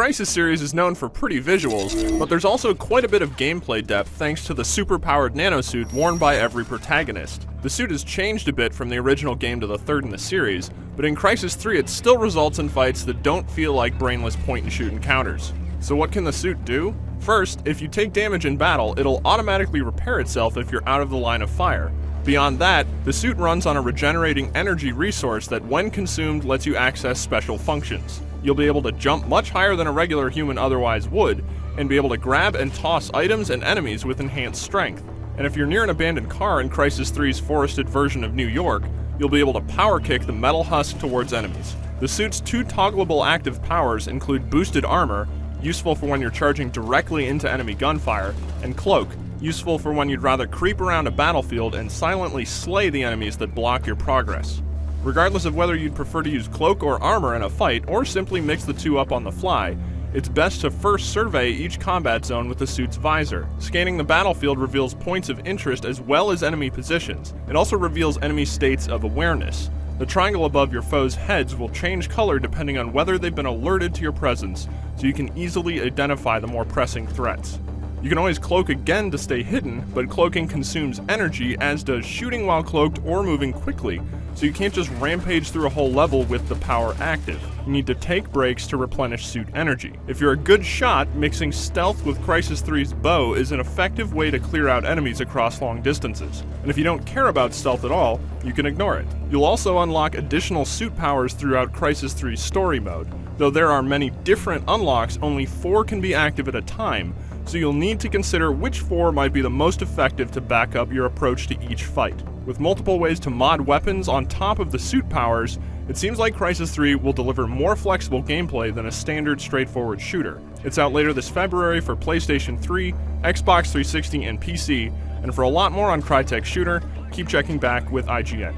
Crysis series is known for pretty visuals, but there's also quite a bit of gameplay depth thanks to the super-powered nanosuit worn by every protagonist. The suit has changed a bit from the original game to the third in the series, but in Crysis 3 it still results in fights that don't feel like brainless point-and-shoot encounters. So what can the suit do? First, if you take damage in battle, it'll automatically repair itself if you're out of the line of fire. Beyond that, the suit runs on a regenerating energy resource that when consumed lets you access special functions. You'll be able to jump much higher than a regular human otherwise would, and be able to grab and toss items and enemies with enhanced strength. And if you're near an abandoned car in Crysis 3's forested version of New York, you'll be able to power kick the metal husk towards enemies. The suit's two toggleable active powers include boosted armor, useful for when you're charging directly into enemy gunfire, and cloak, useful for when you'd rather creep around a battlefield and silently slay the enemies that block your progress. Regardless of whether you'd prefer to use cloak or armor in a fight, or simply mix the two up on the fly, it's best to first survey each combat zone with the suit's visor. Scanning the battlefield reveals points of interest as well as enemy positions. It also reveals enemy states of awareness. The triangle above your foes' heads will change color depending on whether they've been alerted to your presence, so you can easily identify the more pressing threats. You can always cloak again to stay hidden, but cloaking consumes energy, as does shooting while cloaked or moving quickly, so you can't just rampage through a whole level with the power active. You need to take breaks to replenish suit energy. If you're a good shot, mixing stealth with Crysis 3's bow is an effective way to clear out enemies across long distances. And if you don't care about stealth at all, you can ignore it. You'll also unlock additional suit powers throughout Crysis 3's story mode. Though there are many different unlocks, only 4 can be active at a time, so you'll need to consider which 4 might be the most effective to back up your approach to each fight. With multiple ways to mod weapons on top of the suit powers, it seems like Crysis 3 will deliver more flexible gameplay than a standard straightforward shooter. It's out later this February for PlayStation 3, Xbox 360, and PC, and for a lot more on Crytek Shooter, keep checking back with IGN.